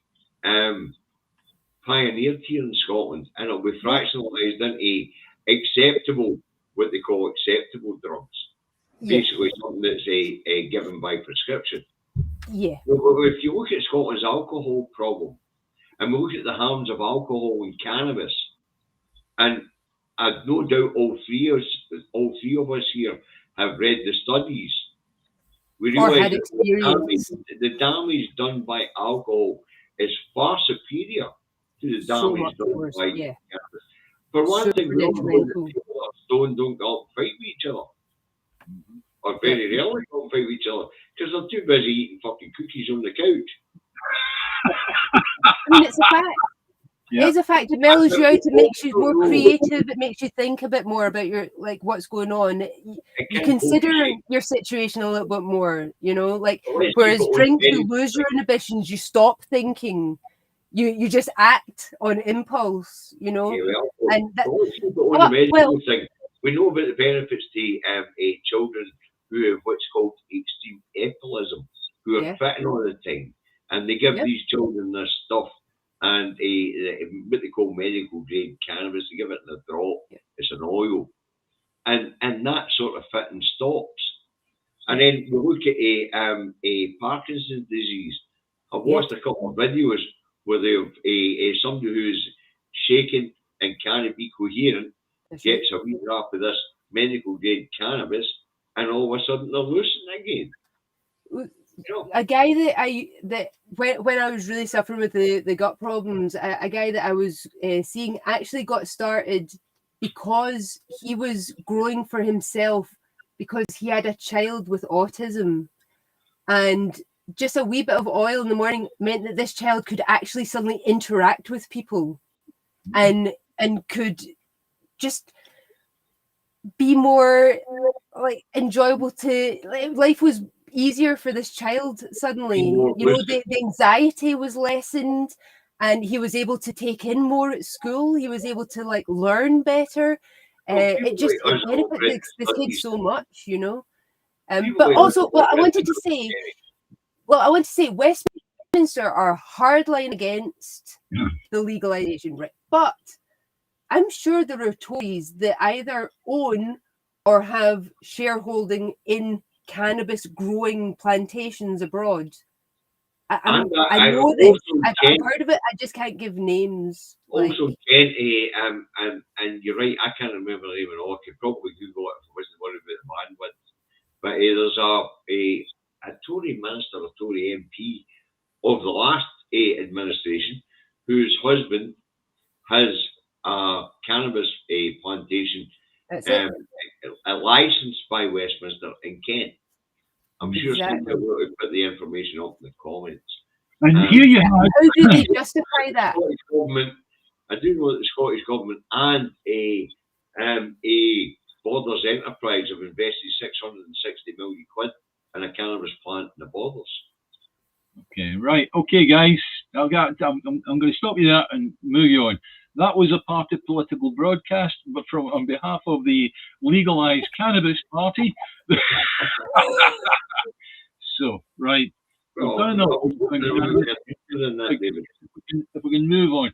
pioneered here in Scotland, and it'll be fractionalised into acceptable, what they call acceptable drugs. Basically, something that's given by prescription. Yeah. Well, if you look at Scotland's alcohol problem, and we look at the harms of alcohol and cannabis, and I've no doubt all three of us here have read the studies. We Or realise had experience. the damage done by alcohol is far superior to the So damage much done worse. by Yeah. cannabis. For one Super thing, we all know that detrimental. people that are stoned don't go out and fight with each other. Or very rarely go and fight with each other because they're too busy eating fucking cookies on the couch. I mean, it's a fact. It is a fact. It mellows you out. It makes you more creative. It makes you think a bit more about your what's going on. You consider your situation a little bit more. You know, whereas drink, you lose your inhibitions. You stop thinking. You just act on impulse. You know, and that, thing. We know about the benefits to children who have what's called extreme epilepsy, who are fitting all the time, and they give these children this stuff. And what they call medical grade cannabis, they give it in a drop. It's an oil, and that sort of fitting stops. And then we look at a Parkinson's disease. I've watched a couple of videos where they've somebody who's shaking and can't be coherent gets a wee drop of this medical grade cannabis, and all of a sudden they're lucid again. A guy that when I was really suffering with the gut problems, a guy that I was seeing actually got started because he was growing for himself because he had a child with autism, and just a wee bit of oil in the morning meant that this child could actually suddenly interact with people and could just be more enjoyable to life was easier for this child suddenly. You know, the anxiety was lessened and he was able to take in more at school. He was able to learn better. It benefits this kid so much, you know. But also, I wanted to say Westminster are hardline against the legalization, right? But I'm sure there are Tories that either own or have shareholding in cannabis growing plantations abroad. I know this. I've heard of it. I just can't give names. Also, Ken, and you're right. I can't remember the name of it. I could probably Google it if I wasn't worried about the man. But there's a Tory minister, a Tory MP of the last administration, whose husband has a cannabis plantation licensed by Westminster in Kent. I'm sure somebody will put the information up in the comments. And here you have. How do they justify that? I do know that the Scottish government and a Borders enterprise have invested 660 million quid in a cannabis plant in the Borders. Okay, right. Okay, guys, I'm going to stop you there and move you on. That was a party political broadcast, but on behalf of the legalized cannabis party. So, right. If we can move on,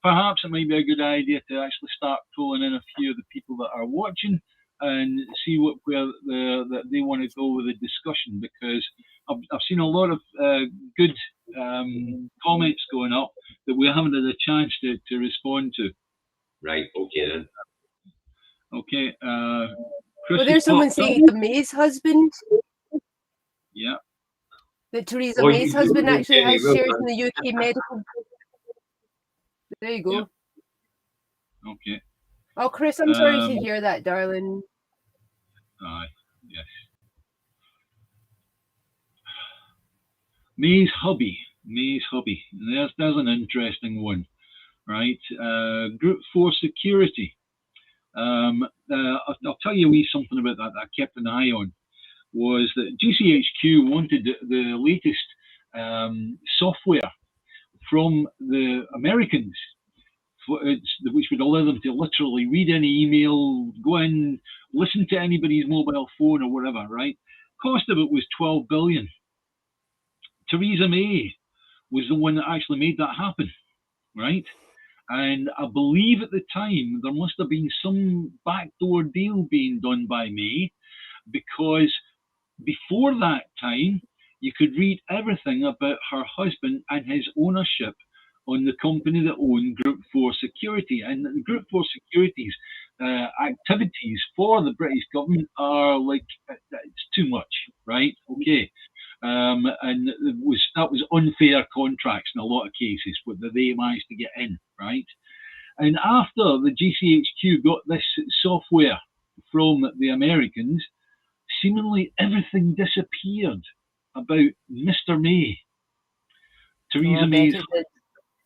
perhaps it might be a good idea to actually start pulling in a few of the people that are watching and see where they want to go with the discussion, because I've seen a lot of good comments going up that we haven't had a chance to respond to. Right, okay then. Okay. Well, there's someone saying May's husband. Yeah. That Theresa May's husband actually has shares in the UK medical. There you go. Yeah. Okay. Oh, Chris, I'm sorry to hear that, darling. Yes. May's hubby. There's an interesting one, right? Group 4 security. I'll tell you something about that I kept an eye on. Was that GCHQ wanted the latest software from the Americans, which would allow them to literally read any email, go in, listen to anybody's mobile phone or whatever, right? Cost of it was 12 billion. Theresa May was the one that actually made that happen, right? And I believe at the time there must have been some backdoor deal being done by May, because before that time, you could read everything about her husband and his ownership on the company that owned Group 4 Security. And the Group 4 Securities activities for the British government are like, it's too much, right? Okay. And that was unfair contracts in a lot of cases, but they managed to get in, right? And after the GCHQ got this software from the Americans, seemingly everything disappeared about Mr. May, Theresa May's,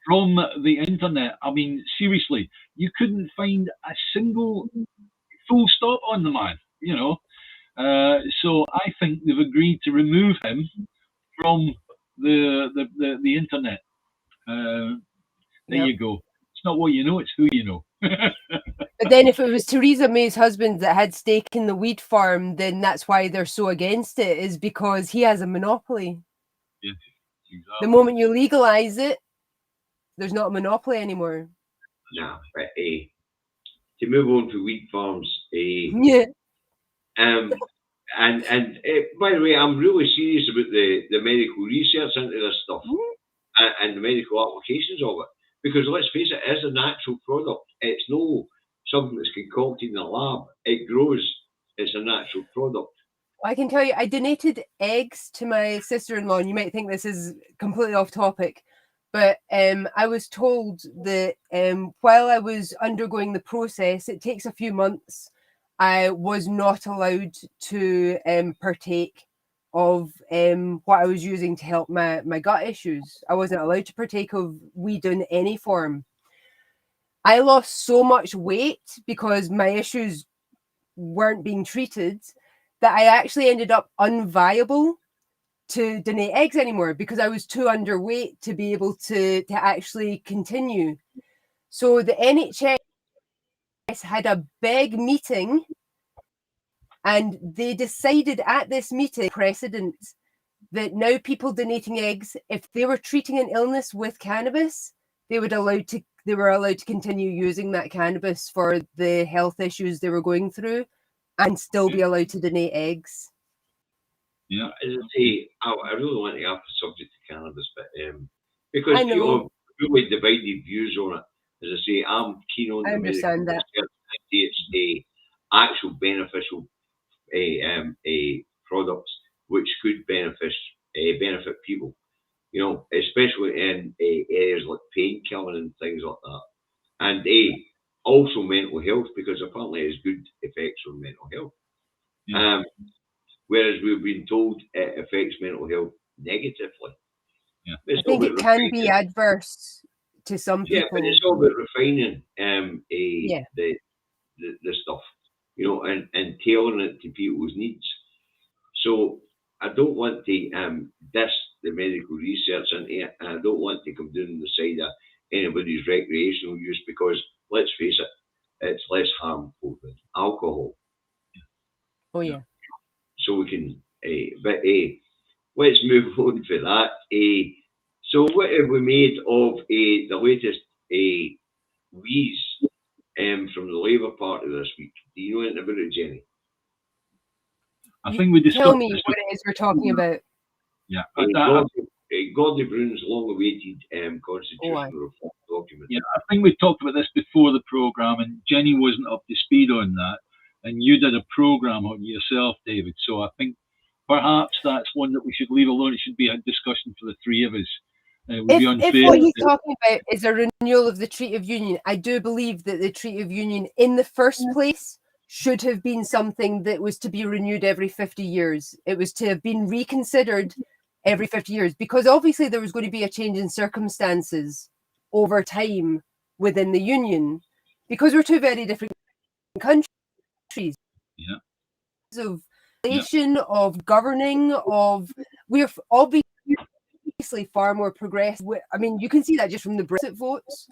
from the internet. I mean, seriously, you couldn't find a single full stop on the man, you know. So I think they've agreed to remove him from the internet. There you go. It's not what you know, it's who you know. But then if it was Theresa May's husband that had stake in the weed farm, then that's why they're so against it, is because he has a monopoly. Yeah, exactly. The moment you legalise it, there's not a monopoly anymore. Nah, but to move on to wheat farms, yeah. And by the way, I'm really serious about the medical research into this stuff and the medical applications of it. Because let's face it, it is a natural product. It's no something that's concocted in a lab. It grows. It's a natural product. I can tell you, I donated eggs to my sister-in-law, and you might think this is completely off topic, but I was told that while I was undergoing the process, it takes a few months, I was not allowed to partake of what I was using to help my gut issues. I wasn't allowed to partake of weed in any form. I lost so much weight because my issues weren't being treated that I actually ended up unviable to donate eggs anymore because I was too underweight to be able to actually continue. So the NHS had a big meeting, and they decided at this meeting precedent that now people donating eggs, if they were treating an illness with cannabis, they were allowed to continue using that cannabis for the health issues they were going through and still be allowed to donate eggs. Yeah, as I say, I really want to have the subject to cannabis, but because people have really divided views on it. As I say, I'm keen on the medical research. I see it's the actual beneficial products which could benefit people. You know, especially in areas like painkilling and things like that, and also mental health, because apparently it has good effects on mental health. Yeah. Whereas we've been told it affects mental health negatively. Yeah. I think it can be adverse to some people. Yeah, but it's all about refining the stuff, you know, and tailoring it to people's needs. So I don't want to diss the medical research and I don't want to come down the side of anybody's recreational use, because let's face it, it's less harmful than alcohol. Oh yeah. So we can, but let's move on for that. So what have we made of the latest wheeze from the Labour Party this week? Do you know anything about it, Jenny? I think we discussed. Tell me what it is we're talking about. Yeah, Gordie Brown's long-awaited constitutional reform document. Yeah, I think we talked about this before the programme, and Jenny wasn't up to speed on that, and you did a programme on yourself, David. So I think perhaps that's one that we should leave alone. It should be a discussion for the three of us. It would be unfair. If what he's talking about is a renewal of the Treaty of Union, I do believe that the Treaty of Union, in the first place, should have been something that was to be renewed every 50 years. It was to have been reconsidered every 50 years, because obviously there was going to be a change in circumstances over time within the Union, because we're two very different countries. Yeah. Of relation, of governing, we're obviously far more progressive. I mean, you can see that just from the Brexit votes.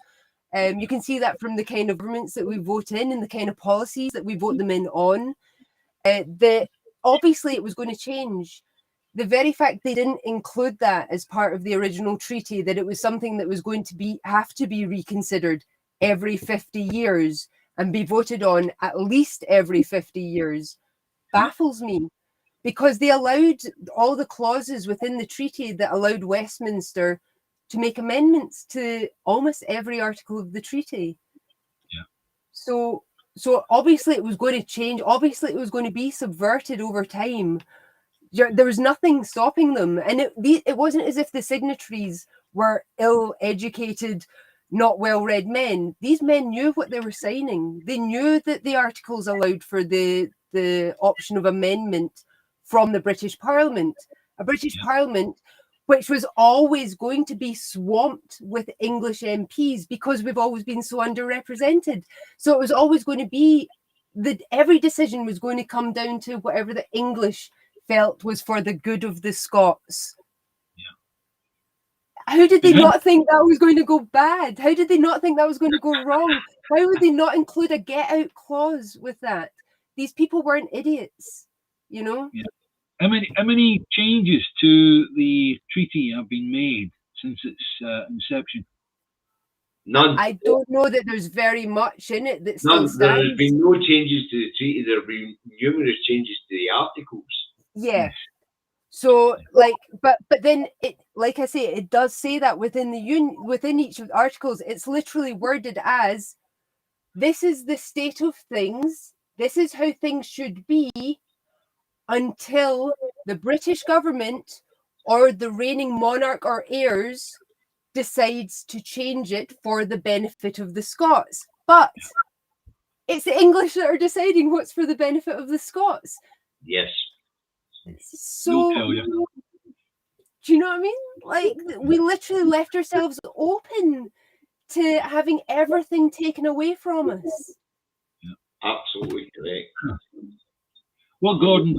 You can see that from the kind of governments that we vote in and the kind of policies that we vote them in on. That obviously it was going to change. The very fact they didn't include that as part of the original treaty, that it was something that was going to have to be reconsidered every 50 years and be voted on at least every 50 years, baffles me. because they allowed all the clauses within the treaty that allowed Westminster to make amendments to almost every article of the treaty. Yeah. So obviously it was going to change. Obviously it was going to be subverted over time. There was nothing stopping them. And it wasn't as if the signatories were ill-educated, not well-read men. These men knew what they were signing. They knew that the articles allowed for the option of amendment from the British Parliament. A British Parliament which was always going to be swamped with English MPs because we've always been so underrepresented. So it was always going to be that every decision was going to come down to whatever the English felt was for the good of the Scots. Yeah. How did they not think that was going to go bad? How did they not think that was going to go wrong? Why would they not include a get out clause with that? These people weren't idiots, you know? Yeah. How many changes to the treaty have been made since its inception? None. I don't know that there's very much in it that still None. stands. There has been no changes to the treaty. There have been numerous changes to the articles. Yeah. So, like, but then it, like I say, it does say that within within each of the articles, it's literally worded as, this is the state of things. This is how things should be until the British government or the reigning monarch or heirs decides to change it for the benefit of the Scots. But it's the English that are deciding what's for the benefit of the Scots. Yes. So, do you know what I mean? Like, we literally left ourselves open to having everything taken away from us. Absolutely correct. What Gordon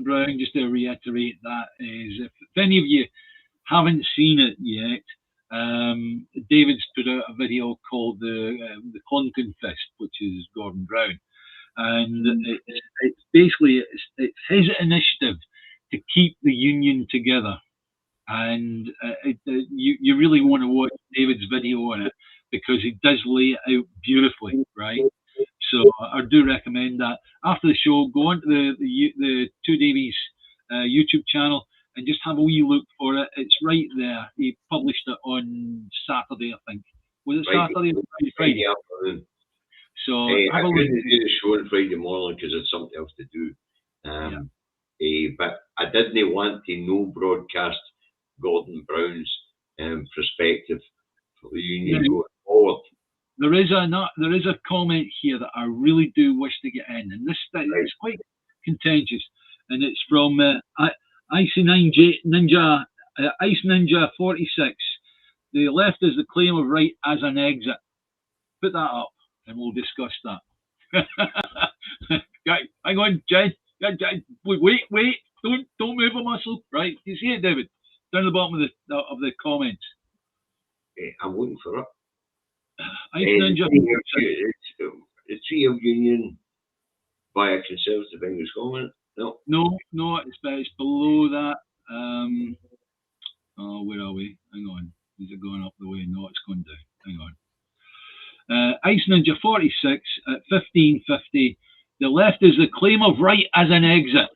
Brown, just to reiterate that, is if any of you haven't seen it yet, David's put out a video called the Clunken Fist, which is Gordon Brown, and it's basically it's his initiative to keep the union together, and you really want to watch David's video on it because he does lay it out beautifully, right? So I do recommend that. After the show, go on to the Two Davies YouTube channel and just have a wee look for it. It's right there. He published it on Saturday, I think. Was it Saturday or Friday? Afternoon. So I couldn't do the show on Friday morning because I had something else to do. But I didn't want to no broadcast Gordon Brown's perspective for the union going forward. There is a comment here that I really do wish to get in, and this is quite contentious, and it's from Ice Ninja 46. The left is the claim of right as an exit. Put that up, and we'll discuss that. Hang on, Jen. Wait! Don't move a muscle. Right? You see it, David? Down the bottom of the comments. I'm looking for it. Ninja. The Treaty of Union by a Conservative English government? No, it's below that. Where are we? Hang on. Is it going up the way? No, it's going down. Hang on. Ice Ninja 46 at 1550. The left is the claim of right as an exit.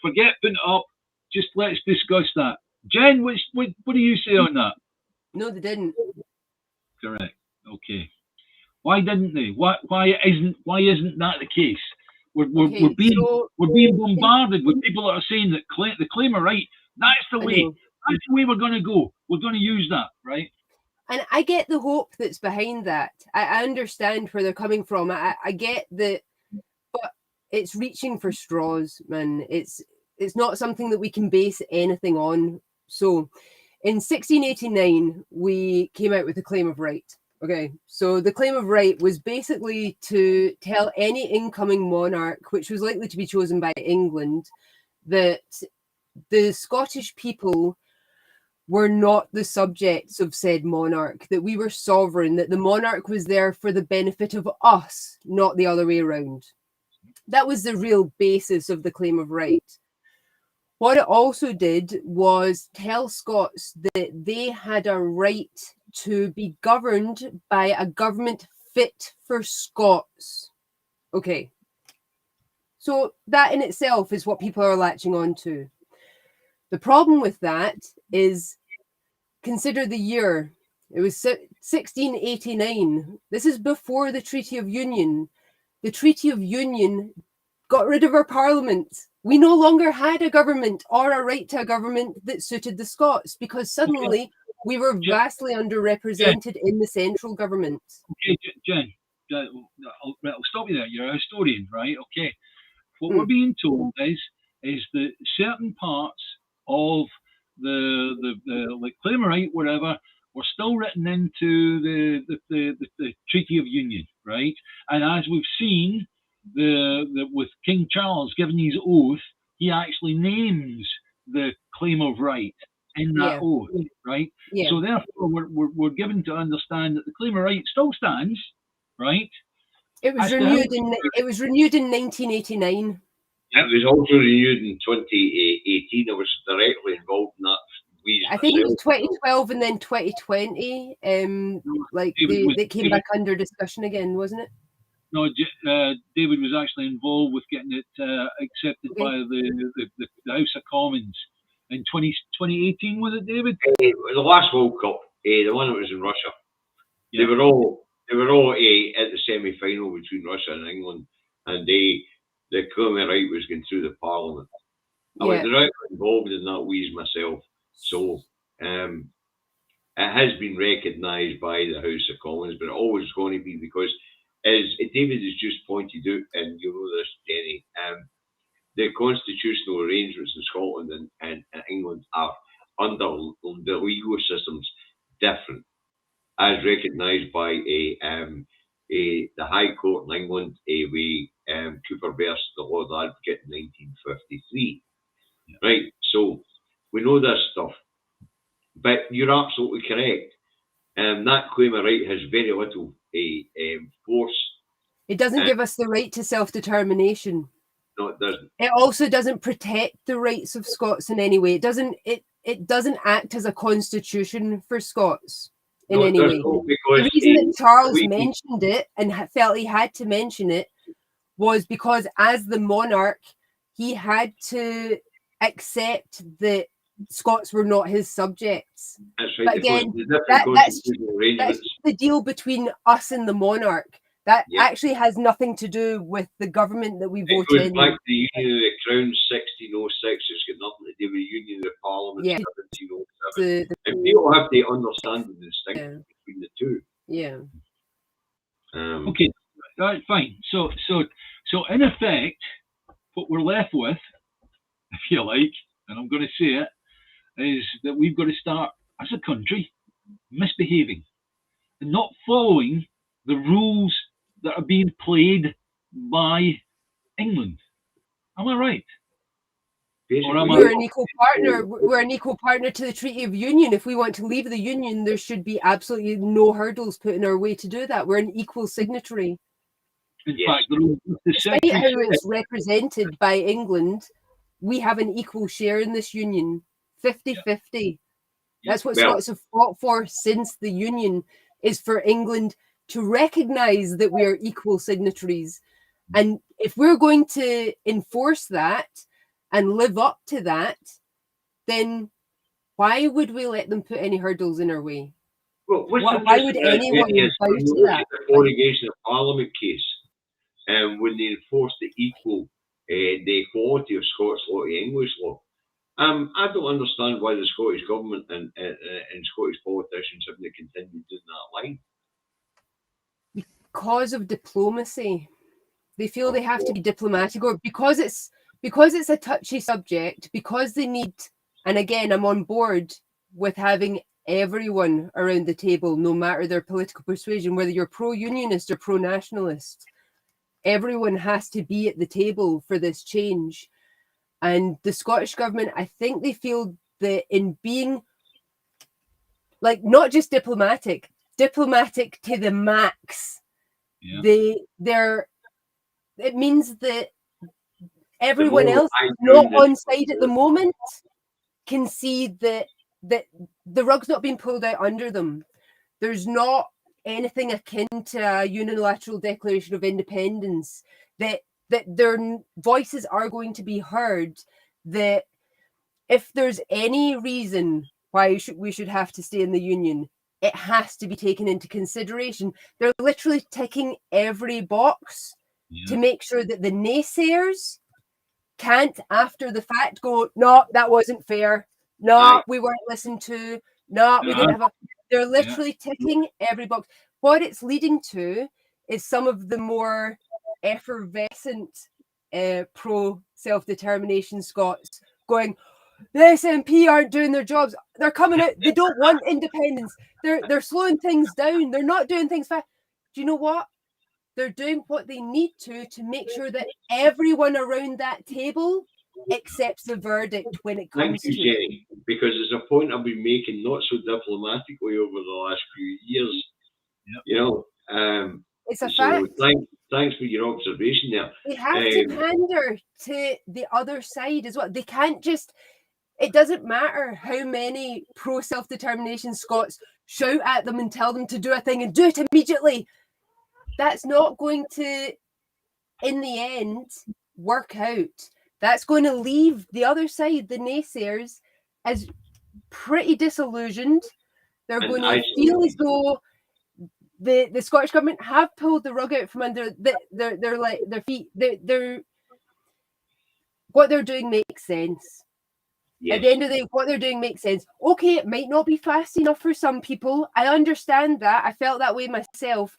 Forget putting it up. Just let's discuss that. Jen, what do you say on that? No, they didn't. Correct. Okay. Why didn't they? Why isn't that the case? We're being bombarded with people that are saying that the claim of right, that's the way. That's the way we're going to go. We're going to use that, right? And I get the hope that's behind that. I understand where they're coming from. I get that, but it's reaching for straws, man. It's not something that we can base anything on. So, in 1689, we came out with the claim of right. Okay, so the claim of right was basically to tell any incoming monarch, which was likely to be chosen by England, that the Scottish people were not the subjects of said monarch, that we were sovereign, that the monarch was there for the benefit of us, not the other way around. That was the real basis of the claim of right. What it also did was tell Scots that they had a right to be governed by a government fit for Scots. Okay. So that in itself is what people are latching on to. The problem with that is, consider the year. It was 1689. This is before the Treaty of Union. The Treaty of Union got rid of our parliament. We no longer had a government or a right to a government that suited the Scots, because suddenly we were vastly underrepresented in the central government. Okay, Jen, I'll stop you there. You're a historian, right? Okay. What we're being told is that certain parts of the like claim of right, whatever, were still written into the Treaty of Union, right? And as we've seen, with King Charles giving his oath, he actually names the claim of right in that oath, right? Yeah. So therefore, we're given to understand that the claim of right still stands, right? It was renewed in 1989. It was also renewed in 2018. I was directly involved in that. I think it was 2012 and then 2020. They came back under discussion again, wasn't it? No, David was actually involved with getting it accepted by the House of Commons in 2018. Was it, David? The last World Cup, the one that was in Russia. Yeah. They were all at the semi-final between Russia and England, and the claim of right was going through the Parliament. I was directly involved in that wheeze myself, so it has been recognised by the House of Commons, but it always going to be, because, as David has just pointed out, and you know this, Jenny, the constitutional arrangements in Scotland and England are, under the legal systems, different, as recognised by the High Court in England with Cooper versus the Lord Advocate in 1953. Yeah. Right, so we know this stuff, but you're absolutely correct. That claim of right has very little force. It doesn't give us the right to self-determination. No, it doesn't. It also doesn't protect the rights of Scots in any way. It doesn't act as a constitution for Scots in any way. The reason that Charles mentioned it and felt he had to mention it was because, as the monarch, he had to accept that Scots were not his subjects. That's right. But again, that's the deal between us and the monarch. That actually has nothing to do with the government that we voted in. It goes back to the Union of the Crown, 1606. It's got nothing to do with the Union of the Parliament, 1707. And people have to understand the distinction between the two. Yeah. Okay, right, fine. So in effect, what we're left with, if you like, and I'm going to say it, is that we've got to start, as a country, misbehaving and not following the rules that are being played by England. Am I right? We're an equal partner. We're an equal partner to the Treaty of Union. If we want to leave the Union, there should be absolutely no hurdles put in our way to do that. We're an equal signatory. In fact, despite how it's represented by England, we have an equal share in this union, 50-50. That's what Scots have fought for since the Union, is for England to recognise that we are equal signatories. And if we're going to enforce that and live up to that, then why would we let them put any hurdles in our way? Well, why would anyone fight that? The Prorogation of Parliament case, when they enforced the equality of Scots law to English law, I don't understand why the Scottish government and Scottish politicians haven't continued doing that line. Because of diplomacy. They feel they have to be diplomatic, or because it's a touchy subject, because they need, and again, I'm on board with having everyone around the table, no matter their political persuasion, whether you're pro-unionist or pro-nationalist, everyone has to be at the table for this change. And the Scottish government, I think they feel that in being, like, not just diplomatic to the max, it means that everyone else not on side at the moment can see that the rug's not being pulled out under them. There's not anything akin to a unilateral declaration of independence that that their voices are going to be heard, that if there's any reason why we should have to stay in the union, it has to be taken into consideration. They're literally ticking every box to make sure that the naysayers can't, after the fact, go, no, that wasn't fair. No, we weren't listened to. No, we didn't have a... They're literally ticking every box. What it's leading to is some of the more effervescent pro-self-determination Scots going, the SNP aren't doing their jobs. They're coming out. They don't want independence. They're slowing things down. They're not doing things fast. Do you know what? They're doing what they need to make sure that everyone around that table accepts the verdict when it comes to it. Thank you, Jenny, because there's a point I've been making not so diplomatically over the last few years. You know, it's a fact. Thanks for your observation there. They have to pander to the other side as well. They can't just... It doesn't matter how many pro-self-determination Scots shout at them and tell them to do a thing and do it immediately. That's not going to, in the end, work out. That's going to leave the other side, the naysayers, as pretty disillusioned. They're going to feel as though the Scottish government have pulled the rug out from under their feet. What they're doing makes sense. Yes. At the end of the day, what they're doing makes sense. Okay, it might not be fast enough for some people. I understand that. I felt that way myself.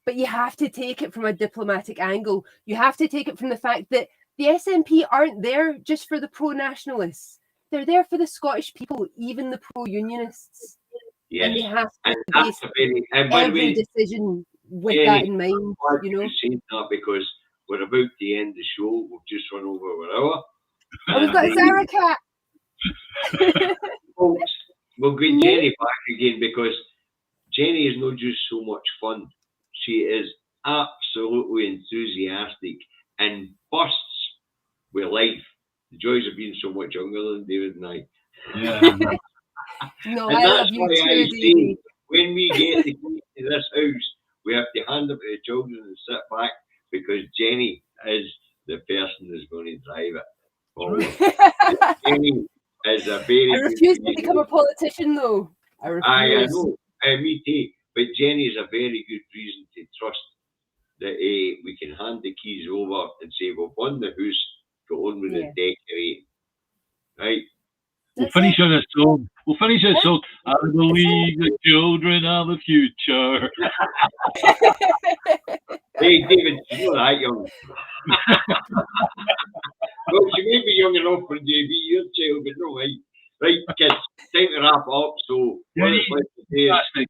But you have to take it from a diplomatic angle. You have to take it from the fact that the SNP aren't there just for the pro-nationalists. They're there for the Scottish people, even the pro-unionists. Yes. And they have to base every decision with that in mind. You know, saying that because we're about to end the show. We've just run over an hour. Oh, we've got Sarah Cat. Folks, we'll get Jenny back again because Jenny is not just so much fun. She is absolutely enthusiastic and bursts with life. The joys of being so much younger than David and I. Yeah. No, and I love you too, David. When we get the key to this house, we have to hand them to the children and sit back because Jenny is the person that's going to drive it forward. Jenny is a very... I refuse to become a politician, though. I refuse. I know. Me too. But Jenny is a very good reason to trust that we can hand the keys over and say, we've won the house, go on with the decorating. Right? We'll finish on a song. I believe the children are the future. Hey, David, you're not that young. Well, she may be young enough for JB, your child, but no, right. Right, kids, time to wrap up. So, what I'd like to say is...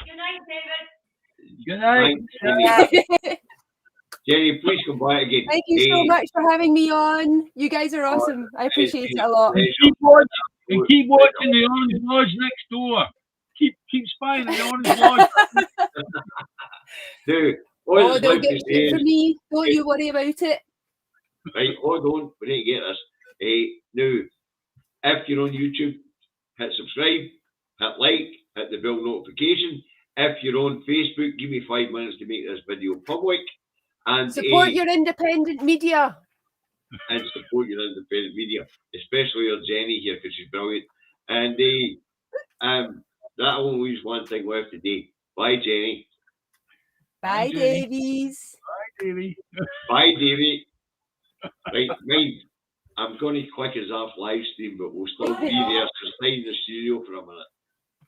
Good night, David. Good night. Jenny. Jenny, please come back again. Thank you so much for having me on. You guys are awesome. I appreciate it a lot. Keep watching the Orange Lodge next door. Keep spying on the Orange Lodge. Dude, they'll get it from me. Don't you worry about it. Right, we need to get this. Now, if you're on YouTube, hit subscribe, hit like, hit the bell notification. If you're on Facebook, give me 5 minutes to make this video public. And support your independent media. And support your independent media, especially your Jenny here, because she's brilliant. And that only leaves one thing left today. Bye, Jenny. Bye, Davies. Bye, Davy. Bye, Davy. Right, mind, I'm going to click us off live stream, but we'll still be there. So stay in the studio for a minute.